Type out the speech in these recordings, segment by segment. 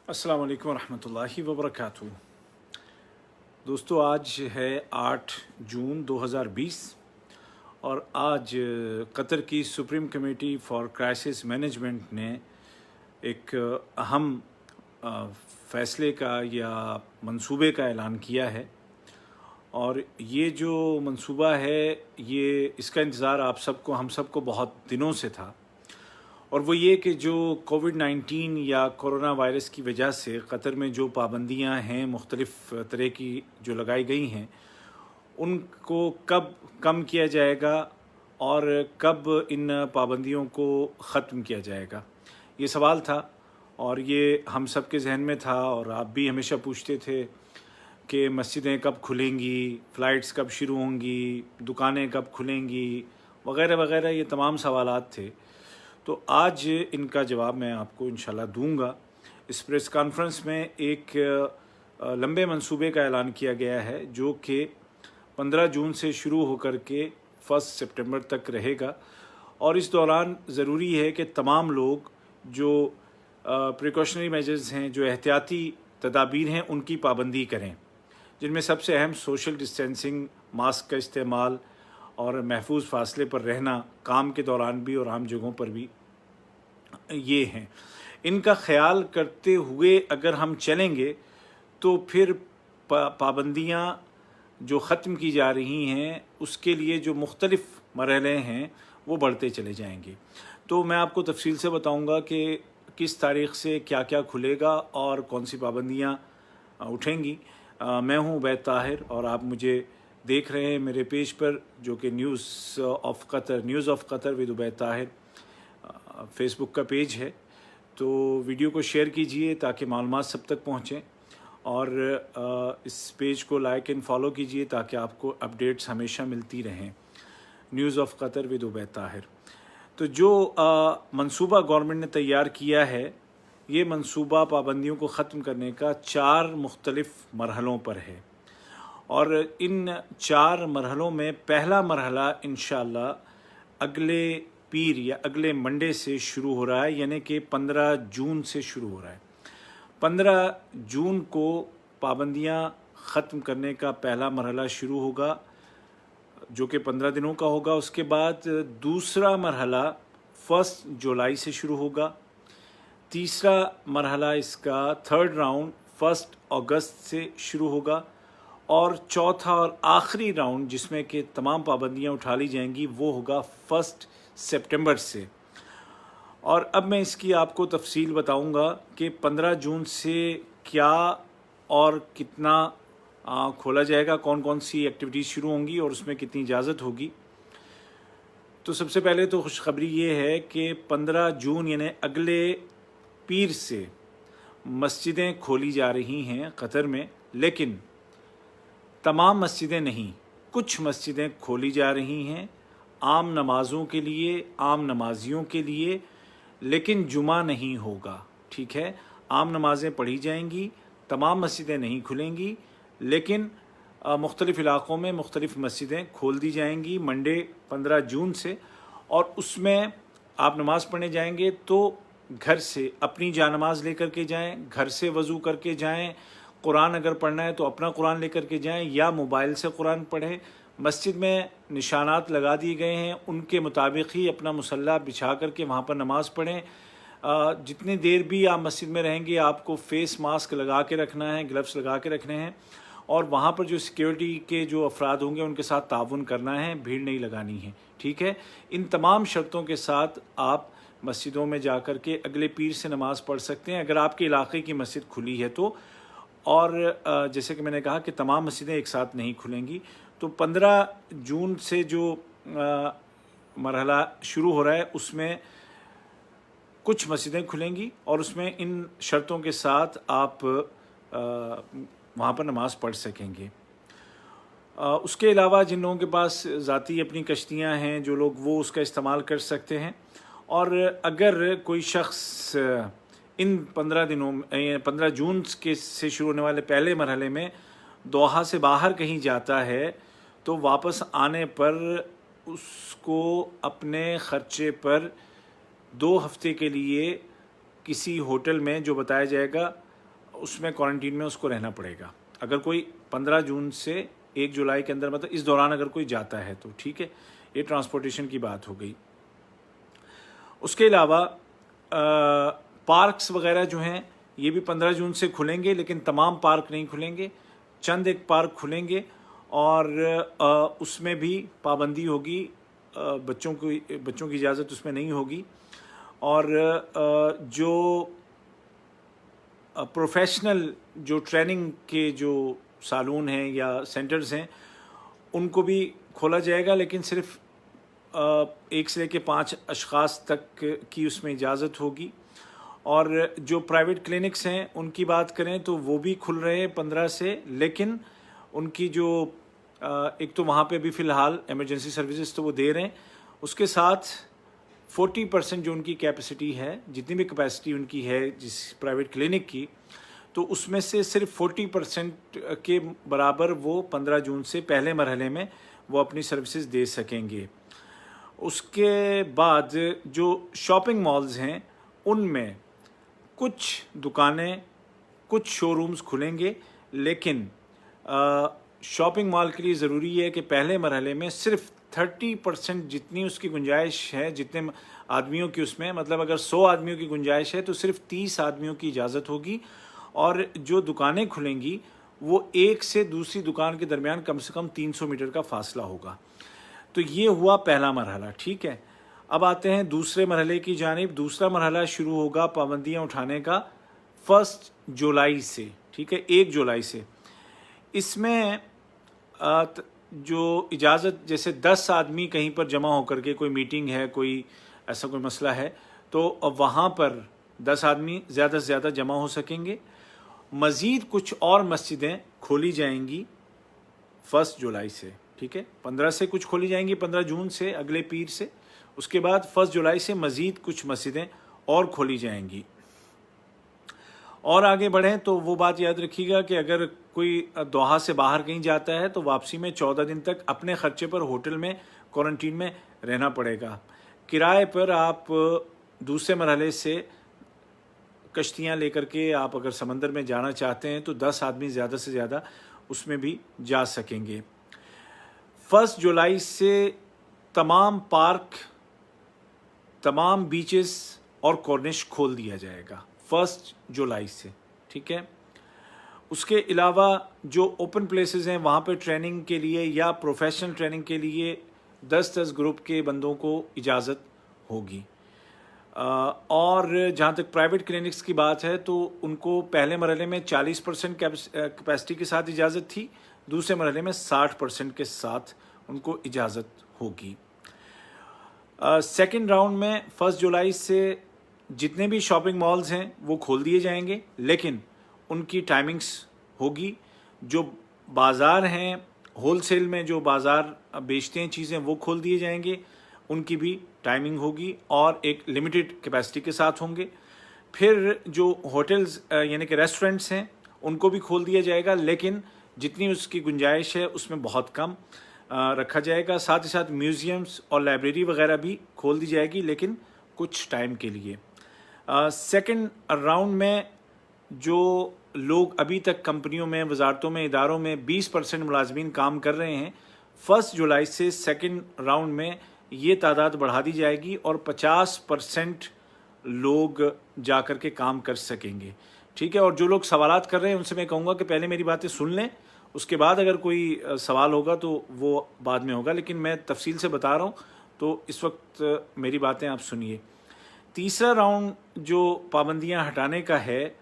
अस्सलाम वालेकुम रहमतुल्लाहि व बरकातहू। दोस्तों, आज है 8 जून 2020 और आज कतर की supreme committee for crisis management ने एक अहम फ़ैसले का या मंसूबे का ऐलान किया है। और ये जो मंसूबा है, ये इसका इंतज़ार हम सबको बहुत दिनों से था। और वो ये कि जो कोविड-19 या कोरोना वायरस की वजह से कतर में जो पाबंदियां हैं मुख्तलिफ़ तरह की जो लगाई गई हैं, उनको कब कम किया जाएगा और कब इन पाबंदियों को ख़त्म किया जाएगा, ये सवाल था। और ये हम सब के जहन में था और आप भी हमेशा पूछते थे कि मस्जिदें कब खुलेंगी, फ़्लाइट्स कब शुरू होंगी, दुकानें कब खुलेंगी, वग़ैरह वग़ैरह, ये तमाम सवालात थे। तो आज इनका जवाब मैं आपको इंशाल्लाह दूंगा। इस प्रेस कॉन्फ्रेंस में एक लंबे मंसूबे का ऐलान किया गया है जो कि 15 जून से शुरू होकर के 1 सितंबर तक रहेगा। और इस दौरान ज़रूरी है कि तमाम लोग जो प्रिकॉशनरी मेजर्स हैं, जो एहतियाती तदाबीर हैं, उनकी पाबंदी करें, जिनमें सबसे अहम सोशल डिस्टेंसिंग, मास्क का इस्तेमाल और महफूज फासले पर रहना, काम के दौरान भी और आम जगहों पर भी, ये हैं। इनका ख्याल करते हुए अगर हम चलेंगे तो फिर पाबंदियाँ जो ख़त्म की जा रही हैं उसके लिए जो मुख्तलिफ़ मरहले हैं वो बढ़ते चले जाएंगे। तो मैं आपको तफसील से बताऊंगा कि किस तारीख़ से क्या क्या खुलेगा और कौन सी पाबंदियाँ उठेंगी। मैं हूँ उबैद ताहिर और आप मुझे देख रहे हैं मेरे पेज पर, जो कि news of Qatar with Ubaid Tahir Facebook का पेज है। तो वीडियो को शेयर कीजिए ताकि मालूमात सब तक पहुँचें और इस पेज को लाइक एंड फॉलो कीजिए ताकि आपको अपडेट्स हमेशा मिलती रहें। News of Qatar with Ubaid Tahir. तो जो मंसूबा गवर्नमेंट ने तैयार किया है, ये मंसूबा पाबंदियों को ख़त्म करने का 4 मुख्तलिफ़ मरहलों पर है। और इन 4 मरहलों में पहला मरहला इंशाअल्लाह अगले पीर या अगले मंडे से शुरू हो रहा है, यानी कि 15 जून से शुरू हो रहा है। 15 जून को पाबंदियां ख़त्म करने का पहला मरहला शुरू होगा, जो कि 15 दिनों का होगा। उसके बाद दूसरा मरहला 1 जुलाई से शुरू होगा। तीसरा मरहला इसका थर्ड राउंड 1 अगस्त से शुरू होगा। और चौथा और आखिरी राउंड जिसमें कि तमाम पाबंदियां उठा ली जाएंगी वो होगा 1 सितंबर से। और अब मैं इसकी आपको तफसील बताऊंगा कि 15 जून से क्या और कितना खोला जाएगा, कौन कौन सी एक्टिविटीज़ शुरू होंगी और उसमें कितनी इजाज़त होगी। तो सबसे पहले तो खुशखबरी ये है कि 15 जून यानी अगले पीर से मस्जिदें खोली जा रही हैं कतर में, लेकिन तमाम मस्जिदें नहीं, कुछ मस्जिदें खोली जा रही हैं आम नमाज़ों के लिए, आम नमाजियों के लिए, लेकिन जुमा नहीं होगा। ठीक है, आम नमाज़ें पढ़ी जाएंगी, तमाम मस्जिदें नहीं खुलेंगी, लेकिन मुख्तलिफ़ इलाक़ों में मुख्तलिफ़ मस्जिदें खोल दी जाएंगी मंडे 15 जून से। और उसमें आप नमाज़ पढ़ने जाएंगे तो घर से अपनी जानमाज़ लेकर के जाएं, घर से वज़ू करके जाएं, कुरान अगर पढ़ना है तो अपना कुरान लेकर के जाएं या मोबाइल से कुरान पढ़ें। मस्जिद में निशानात लगा दिए गए हैं, उनके मुताबिक ही अपना मुसल्ला बिछा करके वहाँ पर नमाज़ पढ़ें। जितनी देर भी आप मस्जिद में रहेंगे आपको फ़ेस मास्क लगा के रखना है, ग्लव्स लगा के रखने हैं और वहाँ पर जो सिक्योरिटी के जो अफराद होंगे उनके साथ ताउन करना है, भीड़ नहीं लगानी है। ठीक है, इन तमाम शर्तों के साथ आप मस्जिदों में जा कर के अगले पीर से नमाज़ पढ़ सकते हैं अगर आपके इलाके की मस्जिद खुली है तो। और जैसे कि मैंने कहा कि तमाम मस्जिदें एक साथ नहीं खुलेंगी। तो 15 जून से जो मरहला शुरू हो रहा है उसमें कुछ मस्जिदें खुलेंगी और उसमें इन शर्तों के साथ आप वहाँ पर नमाज़ पढ़ सकेंगे। उसके अलावा जिन लोगों के पास ज़ाती अपनी कश्तियाँ हैं, जो लोग वो उसका इस्तेमाल कर सकते हैं। और अगर कोई शख्स इन 15 दिनों में 15 जून के से शुरू होने वाले पहले मरहले में दोहा से बाहर कहीं जाता है तो वापस आने पर उसको अपने ख़र्चे पर 2 हफ्ते के लिए किसी होटल में, जो बताया जाएगा, उसमें क्वारंटीन में उसको रहना पड़ेगा। अगर कोई 15 जून से 1 जुलाई के अंदर, मतलब इस दौरान अगर कोई जाता है तो ठीक है। ये ट्रांसपोर्टेशन की बात हो गई। उसके अलावा पार्क्स वगैरह जो हैं ये भी 15 जून से खुलेंगे, लेकिन तमाम पार्क नहीं खुलेंगे, चंद एक पार्क खुलेंगे और उसमें भी पाबंदी होगी, बच्चों की इजाज़त उसमें नहीं होगी। और जो प्रोफेशनल जो ट्रेनिंग के जो सालून हैं या सेंटर्स हैं उनको भी खोला जाएगा, लेकिन सिर्फ 1 से लेकर 5 अशख़ास तक की उसमें इजाज़त होगी। और जो प्राइवेट क्लिनिक्स हैं उनकी बात करें तो वो भी खुल रहे हैं 15 से, लेकिन उनकी जो एक तो वहाँ पे भी फ़िलहाल इमरजेंसी सर्विसेज तो वो दे रहे हैं, उसके साथ 40% जो उनकी कैपेसिटी है, जितनी भी कैपेसिटी उनकी है जिस प्राइवेट क्लिनिक की, तो उसमें से सिर्फ 40% के बराबर वो 15 जून से पहले मरहले में वो अपनी सर्विसेज दे सकेंगे। उसके बाद जो शॉपिंग मॉल्स हैं उनमें कुछ दुकानें, कुछ शोरूम्स खुलेंगे, लेकिन शॉपिंग मॉल के लिए ज़रूरी है कि पहले मरहले में सिर्फ 30% जितनी उसकी गुंजाइश है, जितने आदमियों की उसमें, मतलब अगर 100 आदमियों की गुंजाइश है तो सिर्फ 30 आदमियों की इजाज़त होगी। और जो दुकानें खुलेंगी वो एक से दूसरी दुकान के दरमियान कम से कम 300 मीटर का फासला होगा। तो ये हुआ पहला मरहला, ठीक है। अब आते हैं दूसरे मरहले की जानिब। दूसरा मरहला शुरू होगा पाबंदियाँ उठाने का 1 जुलाई से, ठीक है, 1 जुलाई से। इसमें जो इजाज़त, जैसे 10 आदमी कहीं पर जमा होकर के कोई मीटिंग है, कोई ऐसा कोई मसला है, तो अब वहाँ पर 10 आदमी ज़्यादा से ज़्यादा जमा हो सकेंगे। मज़ीद कुछ और मस्जिदें खोली जाएंगी 1 जुलाई से, ठीक है। 15 से कुछ खोली जाएंगी, 15 जून से, अगले पीर से। उसके बाद 1 जुलाई से मज़ीद कुछ मस्जिदें और खोली जाएंगी। और आगे बढ़ें तो वो बात याद रखिएगा कि अगर कोई दोहा से बाहर कहीं जाता है तो वापसी में 14 दिन तक अपने ख़र्चे पर होटल में क्वारंटीन में रहना पड़ेगा। किराए पर आप दूसरे मरहले से कश्तियाँ लेकर के आप अगर समंदर में जाना चाहते हैं तो 10 आदमी ज़्यादा से ज़्यादा उसमें भी जा सकेंगे। 1 जुलाई से तमाम पार्क, तमाम बीचेस और कॉर्निश खोल दिया जाएगा 1 जुलाई से, ठीक है। उसके अलावा जो ओपन प्लेसेस हैं वहाँ पर ट्रेनिंग के लिए या प्रोफेशनल ट्रेनिंग के लिए 10-10 ग्रुप के बंदों को इजाज़त होगी। और जहाँ तक प्राइवेट क्लिनिक्स की बात है तो उनको पहले मरहले में 40% कैपेसिटी के साथ इजाज़त थी, दूसरे मरहले में 60% के साथ उनको इजाज़त होगी। सेकंड राउंड में 1 जुलाई से जितने भी शॉपिंग मॉल्स हैं वो खोल दिए जाएंगे, लेकिन उनकी टाइमिंग्स होगी। जो बाज़ार हैं, होलसेल में जो बाज़ार बेचते हैं चीज़ें, वो खोल दिए जाएंगे, उनकी भी टाइमिंग होगी और एक लिमिटेड कैपेसिटी के साथ होंगे। फिर जो होटल्स यानी कि रेस्टोरेंट्स हैं उनको भी खोल दिया जाएगा, लेकिन जितनी उसकी गुंजाइश है उसमें बहुत कम रखा जाएगा। साथ ही साथ म्यूज़ियम्स और लाइब्रेरी वगैरह भी खोल दी जाएगी, लेकिन कुछ टाइम के लिए। सेकंड राउंड में जो लोग अभी तक कंपनियों में, वजारतों में, इदारों में 20% मुलाजमीन काम कर रहे हैं, 1 जुलाई से सेकंड राउंड में ये तादाद बढ़ा दी जाएगी और 50% लोग जा कर के काम कर सकेंगे, ठीक है। और जो लोग सवालात कर रहे हैं उनसे मैं कहूँगा कि पहले मेरी बातें सुन लें, उसके बाद अगर कोई सवाल होगा तो वो बाद में होगा, लेकिन मैं तफसील से बता रहा हूँ तो इस वक्त मेरी बातें आप सुनिए। तीसरा राउंड जो पाबंदियाँ हटाने का है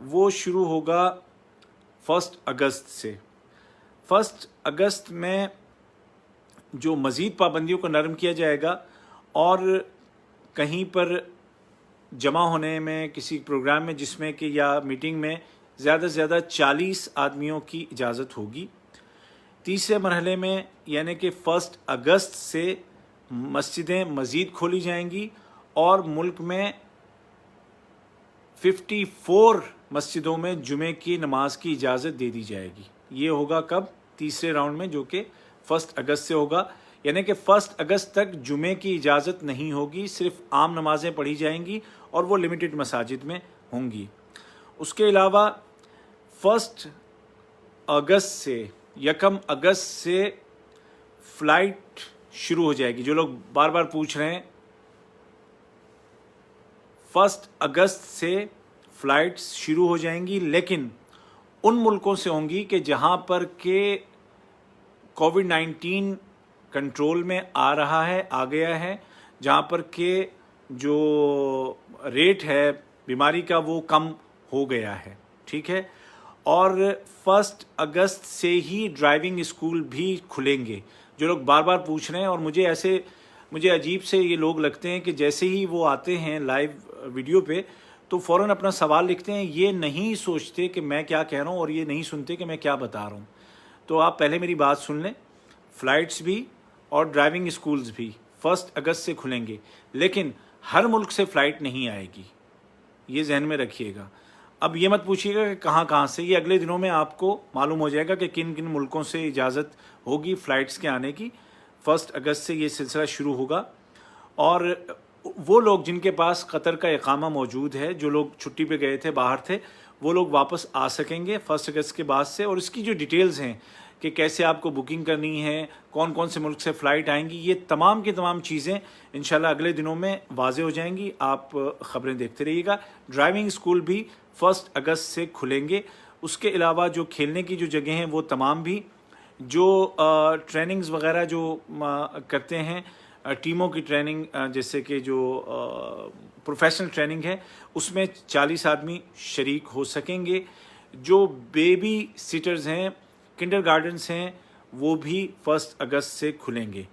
वो शुरू होगा 1 अगस्त से। 1 अगस्त में जो मज़ीद पाबंदियों को नरम किया जाएगा और कहीं पर जमा होने में, किसी प्रोग्राम में जिसमें कि या मीटिंग में ज़्यादा से ज़्यादा 40 आदमियों की इजाज़त होगी। तीसरे मरहले में यानी कि 1 अगस्त से मस्जिदें मज़ीद खोली जाएंगी और मुल्क में 54 मस्जिदों में जुमे की नमाज की इजाज़त दे दी जाएगी। ये होगा कब? तीसरे राउंड में, जो कि 1 अगस्त से होगा। यानी कि 1 अगस्त तक जुमे की इजाज़त नहीं होगी, सिर्फ आम नमाज़ें पढ़ी जाएंगी और वो लिमिटेड मसाजिद में होंगी। उसके अलावा 1 अगस्त से 1 अगस्त से फ़्लाइट शुरू हो जाएगी। जो लोग बार बार पूछ रहे हैं, 1 अगस्त से फ़्लाइट्स शुरू हो जाएंगी, लेकिन उन मुल्कों से होंगी कि जहां पर के कोविड-19 कंट्रोल में आ रहा है, आ गया है, जहां पर के जो रेट है बीमारी का वो कम हो गया है, ठीक है। और 1 अगस्त से ही ड्राइविंग स्कूल भी खुलेंगे। जो लोग बार बार पूछ रहे हैं, और मुझे अजीब से ये लोग लगते हैं कि जैसे ही वो आते हैं लाइव वीडियो पे तो फ़ौरन अपना सवाल लिखते हैं, ये नहीं सोचते कि मैं क्या कह रहा हूँ और ये नहीं सुनते कि मैं क्या बता रहा हूँ। तो आप पहले मेरी बात सुन लें। फ़्लाइट्स भी और ड्राइविंग स्कूल्स भी 1 अगस्त से खुलेंगे, लेकिन हर मुल्क से फ़्लाइट नहीं आएगी, ये जहन में रखिएगा। अब ये मत पूछिएगा कि कहाँ से, ये अगले दिनों में आपको मालूम हो जाएगा कि किन किन मुल्कों से इजाज़त होगी फ़्लाइट्स के आने की। 1 अगस्त से ये सिलसिला शुरू होगा, और वो लोग जिनके पास कतर का इकामा मौजूद है, जो लोग छुट्टी पे गए थे, बाहर थे, वो लोग वापस आ सकेंगे 1 अगस्त के बाद से। और इसकी जो डिटेल्स हैं कि कैसे आपको बुकिंग करनी है, कौन कौन से मुल्क से फ़्लाइट आएंगी, ये तमाम की तमाम चीज़ें इंशाल्लाह अगले दिनों में वाज़े हो जाएंगी। आप ख़बरें देखते रहिएगा। ड्राइविंग स्कूल भी 1 अगस्त से खुलेंगे। उसके अलावा जो खेलने की जो जगह हैं वो तमाम भी, जो ट्रेनिंग्स वगैरह जो करते हैं, टीमों की ट्रेनिंग, जैसे कि जो प्रोफेशनल ट्रेनिंग है, उसमें 40 आदमी शरीक हो सकेंगे। जो बेबी सिटर्स हैं, किंडरगार्टन्स हैं, वो भी 1 अगस्त से खुलेंगे।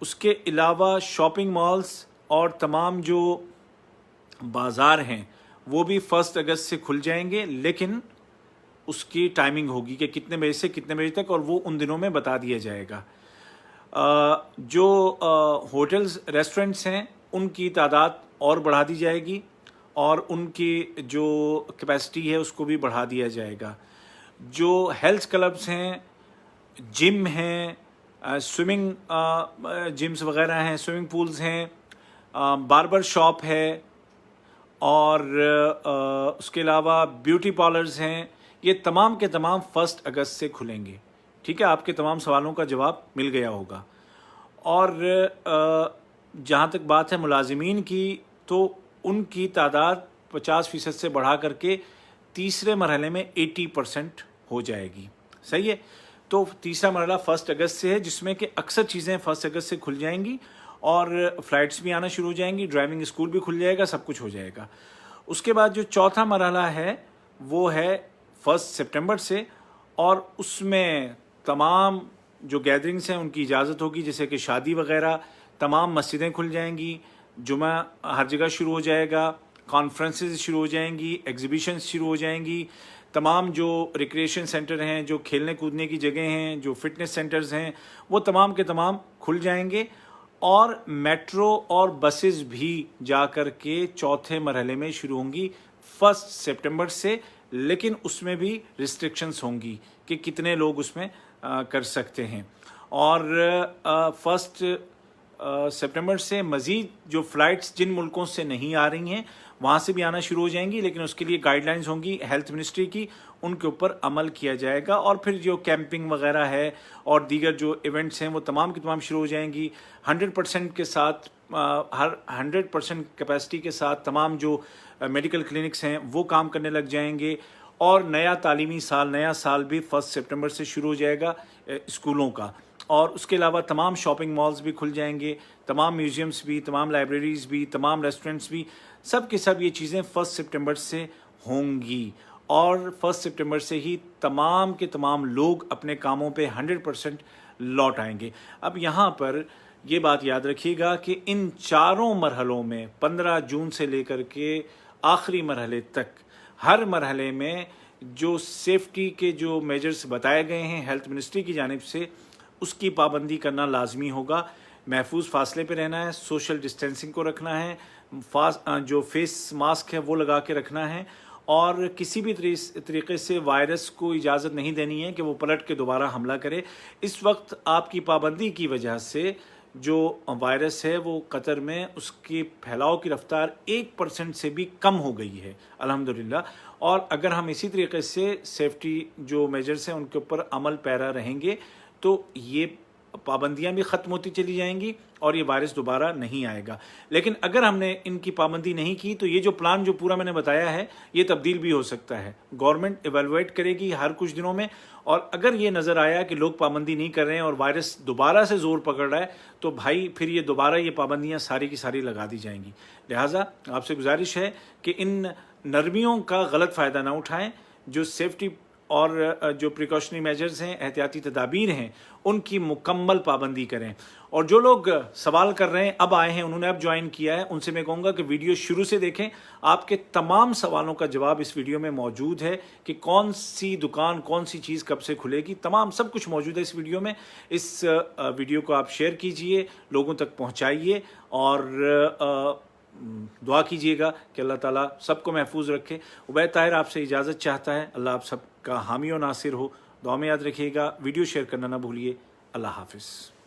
उसके अलावा शॉपिंग मॉल्स और तमाम जो बाज़ार हैं वो भी 1 अगस्त से खुल जाएंगे, लेकिन उसकी टाइमिंग होगी कि कितने बजे से कितने बजे तक, और वो उन दिनों में बता दिया जाएगा। जो होटल्स रेस्टोरेंट्स हैं उनकी तादाद और बढ़ा दी जाएगी, और उनकी जो कैपेसिटी है उसको भी बढ़ा दिया जाएगा। जो हेल्थ क्लब्स हैं, जिम हैं, स्विमिंग जिम्स वगैरह हैं, स्विमिंग पूल्स हैं, बार्बर शॉप है, और उसके अलावा ब्यूटी पार्लर्स हैं, ये तमाम के तमाम 1 अगस्त से खुलेंगे। ठीक है, आपके तमाम सवालों का जवाब मिल गया होगा। और जहाँ तक बात है मुलाजिमीन की, तो उनकी तादाद 50% से बढ़ा करके तीसरे मरहले में 80% हो जाएगी। सही है। तो तीसरा मरहला 1 अगस्त से है, जिसमें कि अक्सर चीज़ें 1 अगस्त से खुल जाएंगी, और फ़्लाइट्स भी आना शुरू हो जाएंगी, ड्राइविंग स्कूल भी खुल जाएगा, सब कुछ हो जाएगा। उसके बाद जो चौथा मरहला है वो है 1 सितंबर से, और उसमें तमाम जो गैदरिंग्स हैं उनकी इजाज़त होगी, जैसे कि शादी वगैरह, तमाम मस्जिदें खुल जाएंगी, जुमा हर जगह शुरू हो जाएगा, कॉन्फ्रेंसेस शुरू हो जाएंगी, एग्जीबिशंस शुरू हो जाएंगी, तमाम जो रिक्रिएशन सेंटर हैं, जो खेलने कूदने की जगह हैं, जो फिटनेस सेंटर्स हैं, वो तमाम के तमाम खुल जाएंगे। और मेट्रो और बसेस भी जा कर के चौथे मरहले में शुरू होंगी 1 सितंबर से, लेकिन उसमें भी रिस्ट्रिक्शंस होंगी कि कितने लोग उसमें कर सकते हैं। और 1 सितंबर से मज़ीद जो फ़्लाइट्स जिन मुल्कों से नहीं आ रही हैं वहाँ से भी आना शुरू हो जाएंगी, लेकिन उसके लिए गाइडलाइंस होंगी हेल्थ मिनिस्ट्री की, उनके ऊपर अमल किया जाएगा। और फिर जो कैंपिंग वगैरह है और दीगर जो इवेंट्स हैं वो तमाम की तमाम शुरू हो जाएंगी 100% के साथ, हर 100% कैपेसिटी के साथ तमाम जो मेडिकल क्लिनिक्स हैं वो काम करने लग जाएंगे। और नया तालीमी साल, नया साल भी 1 सितंबर से शुरू हो जाएगा स्कूलों का। और उसके अलावा तमाम शॉपिंग मॉल्स भी खुल जाएंगे, तमाम म्यूज़ियम्स भी, तमाम लाइब्रेरीज़ भी, तमाम रेस्टोरेंट्स भी, सब के सब ये चीज़ें 1 सितंबर से होंगी। और 1 सितंबर से ही तमाम के तमाम लोग अपने कामों पे 100% लौट आएंगे। अब यहाँ पर ये बात याद रखिएगा कि इन चारों मरहलों में 15 जून से लेकर के आखिरी मरहले तक, हर मरहले में जो सेफ्टी के जो मेजर्स बताए गए हैं हेल्थ मिनिस्ट्री की जानिब से, उसकी पाबंदी करना लाजमी होगा। महफूज फासले पे रहना है, सोशल डिस्टेंसिंग को रखना है, जो फेस मास्क है वो लगा के रखना है, और किसी भी तरीके से वायरस को इजाज़त नहीं देनी है कि वो पलट के दोबारा हमला करे। इस वक्त आपकी पाबंदी की वजह से जो वायरस है वो कतर में उसके फैलाव की रफ्तार 1% से भी कम हो गई है अल्हम्दुलिल्लाह। और अगर हम इसी तरीके से सेफ्टी जो मेजर्स हैं उनके ऊपर अमल पैरा रहेंगे तो ये पाबंदियां भी ख़त्म होती चली जाएंगी और ये वायरस दोबारा नहीं आएगा। लेकिन अगर हमने इनकी पाबंदी नहीं की तो ये जो प्लान जो पूरा मैंने बताया है ये तब्दील भी हो सकता है। गवर्नमेंट एवेलुएट करेगी हर कुछ दिनों में, और अगर ये नज़र आया कि लोग पाबंदी नहीं कर रहे हैं और वायरस दोबारा से ज़ोर पकड़ रहा है तो भाई फिर ये दोबारा ये पाबंदियाँ सारी की सारी लगा दी जाएंगी। लिहाजा आपसे गुजारिश है कि इन नरमियों का गलत फ़ायदा ना उठाएं। जो सेफ्टी और जो प्रिकॉशनरी मेजर्स हैं, एहतियाती तदाबीर हैं, उनकी मुकम्मल पाबंदी करें। और जो लोग सवाल कर रहे हैं, अब आए हैं, उन्होंने अब ज्वाइन किया है, उनसे मैं कहूँगा कि वीडियो शुरू से देखें। आपके तमाम सवालों का जवाब इस वीडियो में मौजूद है कि कौन सी दुकान, कौन सी चीज़ कब से खुलेगी, तमाम सब कुछ मौजूद है इस वीडियो में। इस वीडियो को आप शेयर कीजिए, लोगों तक पहुँचाइए और दुआ कीजिएगा कि अल्लाह ताला सबको महफूज रखे। उबैद ताहिर आपसे इजाज़त चाहता है। अल्लाह आप सबका हामी और नासिर हो। दुआ में याद रखिएगा, वीडियो शेयर करना ना भूलिए। अल्लाह हाफिज़।